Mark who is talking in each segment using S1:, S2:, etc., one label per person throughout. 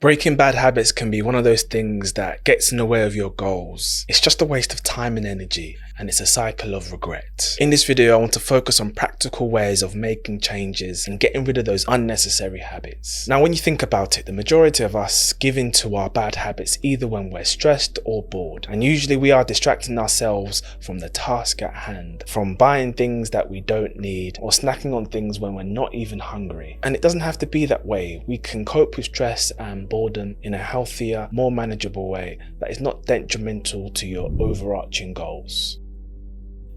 S1: Breaking bad habits can be one of those things that gets in the way of your goals. It's just a waste of time and energy, and it's a cycle of regret. In this video, I want to focus on practical ways of making changes and getting rid of those unnecessary habits. Now, when you think about it, the majority of us give in to our bad habits either when we're stressed or bored. And usually we are distracting ourselves from the task at hand, from buying things that we don't need or snacking on things when we're not even hungry. And it doesn't have to be that way. We can cope with stress and boredom in a healthier, more manageable way that is not detrimental to your overarching goals.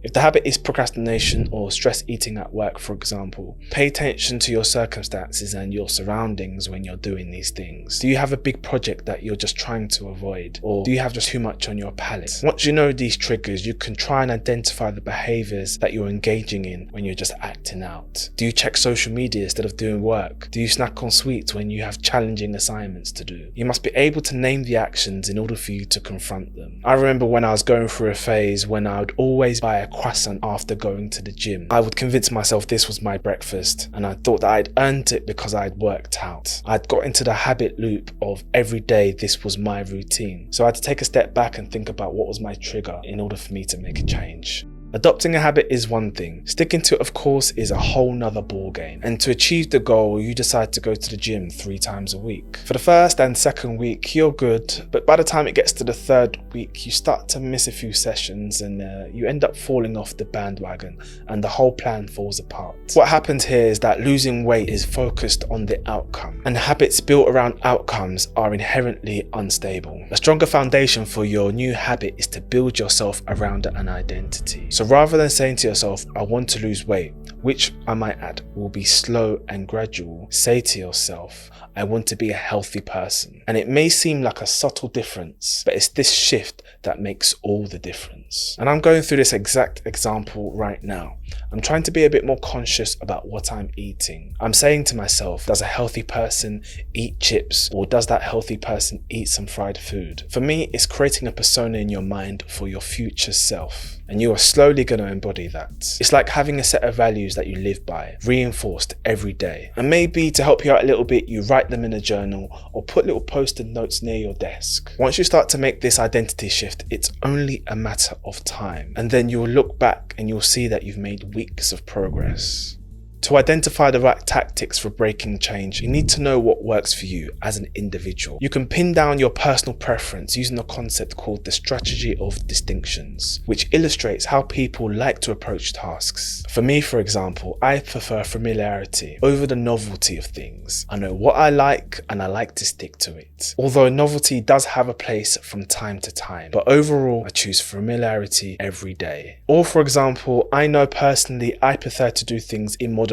S1: If the habit is procrastination or stress eating at work, for example, pay attention to your circumstances and your surroundings when you're doing these things. Do you have a big project that you're just trying to avoid? Or do you have just too much on your palate? Once you know these triggers, you can try and identify the behaviours that you're engaging in when you're just acting out. Do you check social media instead of doing work? Do you snack on sweets when you have challenging assignments to do? You must be able to name the actions in order for you to confront them. I remember when I was going through a phase when I would always buy a croissant after going to the gym. I would convince myself this was my breakfast, and I thought that I'd earned it because I'd worked out. I'd got into the habit loop of every day this was my routine. So I had to take a step back and think about what was my trigger in order for me to make a change. Adopting a habit is one thing. Sticking to it, of course, is a whole nother ballgame. And to achieve the goal, you decide to go to the gym 3 times a week. For the first and second week, you're good, but by the time it gets to the third week, you start to miss a few sessions and you end up falling off the bandwagon and the whole plan falls apart. What happens here is that losing weight is focused on the outcome, and habits built around outcomes are inherently unstable. A stronger foundation for your new habit is to build yourself around an identity. So rather than saying to yourself, I want to lose weight, which I might add will be slow and gradual, say to yourself, I want to be a healthy person. And it may seem like a subtle difference, but it's this shift that makes all the difference. And I'm going through this exact example right now. I'm trying to be a bit more conscious about what I'm eating. I'm saying to myself, does a healthy person eat chips, or does that healthy person eat some fried food? For me, it's creating a persona in your mind for your future self. And you are slowly going to embody that. It's like having a set of values that you live by, reinforced every day. And maybe to help you out a little bit, you write them in a journal or put little post-it notes near your desk. Once you start to make this identity shift, it's only a matter of time. And then you'll look back and you'll see that you've made weeks of progress. To identify the right tactics for breaking change, you need to know what works for you as an individual. You can pin down your personal preference using a concept called the strategy of distinctions, which illustrates how people like to approach tasks. For me, for example, I prefer familiarity over the novelty of things. I know what I like and I like to stick to it. Although novelty does have a place from time to time, but overall I choose familiarity every day. Or for example, I know personally I prefer to do things in moderation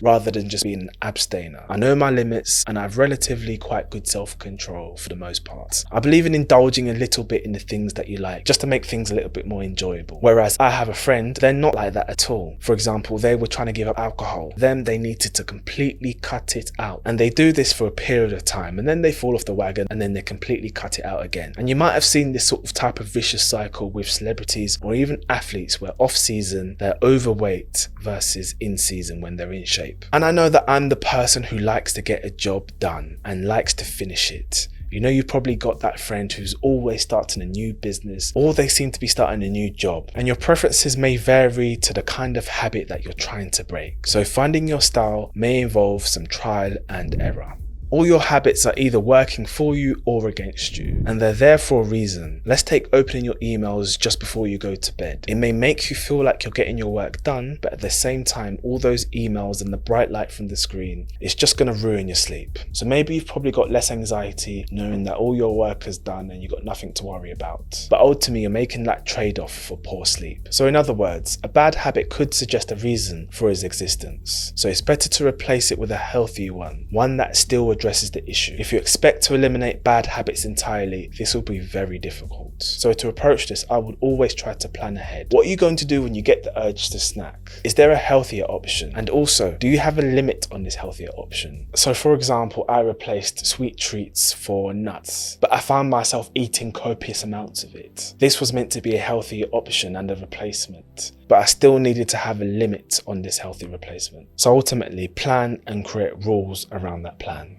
S1: rather than just being an abstainer. I know my limits and I have relatively quite good self-control for the most part. I believe in indulging a little bit in the things that you like just to make things a little bit more enjoyable. Whereas I have a friend, they're not like that at all. For example, they were trying to give up alcohol. They needed to completely cut it out. And they do this for a period of time and then they fall off the wagon and then they completely cut it out again. And you might have seen this sort of type of vicious cycle with celebrities or even athletes where off season they're overweight versus in season when they're in shape. And I know that I'm the person who likes to get a job done and likes to finish it. You know, you've probably got that friend who's always starting a new business, or they seem to be starting a new job, and your preferences may vary to the kind of habit that you're trying to break. So finding your style may involve some trial and error. All your habits are either working for you or against you, and they're there for a reason. Let's take opening your emails just before you go to bed. It may make you feel like you're getting your work done, but at the same time, all those emails and the bright light from the screen, it's just going to ruin your sleep. So maybe you've probably got less anxiety knowing that all your work is done and you've got nothing to worry about. But ultimately, you're making that trade-off for poor sleep. So in other words, a bad habit could suggest a reason for its existence. So it's better to replace it with a healthy one that still addresses the issue. If you expect to eliminate bad habits entirely, this will be very difficult. So to approach this, I would always try to plan ahead. What are you going to do when you get the urge to snack? Is there a healthier option? And also, do you have a limit on this healthier option? So for example, I replaced sweet treats for nuts, but I found myself eating copious amounts of it. This was meant to be a healthier option and a replacement, but I still needed to have a limit on this healthy replacement. So ultimately, plan and create rules around that plan.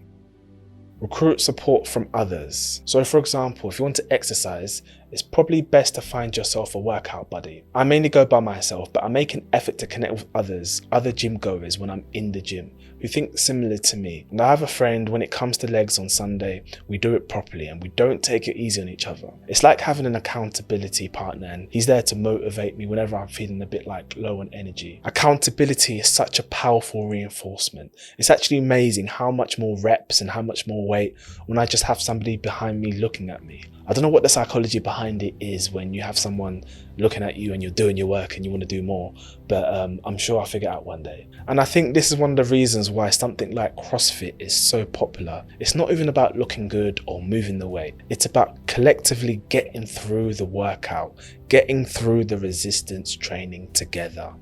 S1: Recruit support from others. So for example, if you want to exercise, it's probably best to find yourself a workout buddy. I mainly go by myself, but I make an effort to connect with others, other gym goers when I'm in the gym, who think similar to me. And I have a friend, when it comes to legs on Sunday, we do it properly and we don't take it easy on each other. It's like having an accountability partner, and he's there to motivate me whenever I'm feeling a bit like low on energy. Accountability is such a powerful reinforcement. It's actually amazing how much more reps and how much more weight when I just have somebody behind me looking at me. I don't know what the psychology behind it is when you have someone looking at you and you're doing your work and you want to do more, but I'm sure I'll figure it out one day. And I think this is one of the reasons why something like CrossFit is so popular. It's not even about looking good or moving the weight. It's about collectively getting through the workout, getting through the resistance training together.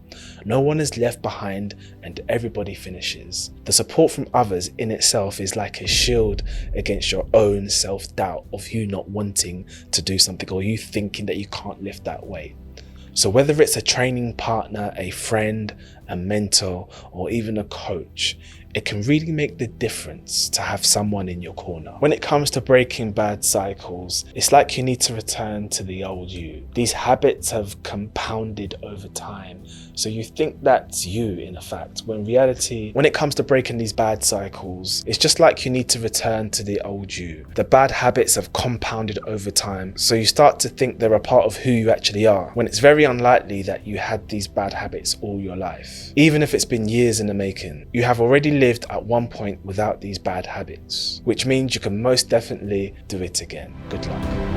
S1: No one is left behind and everybody finishes. The support from others in itself is like a shield against your own self-doubt of you not wanting to do something or you thinking that you can't lift that weight. So whether it's a training partner, a friend, a mentor, or even a coach, it can really make the difference to have someone in your corner. When it comes to breaking bad cycles, it's like you need to return to the old you. These habits have compounded over time, so you think that's you in effect, when in reality, when it comes to breaking these bad cycles, it's just like you need to return to the old you. The bad habits have compounded over time, so you start to think they're a part of who you actually are, when it's very unlikely that you had these bad habits all your life. Even if it's been years in the making, you have already lived at one point without these bad habits, which means you can most definitely do it again. Good luck.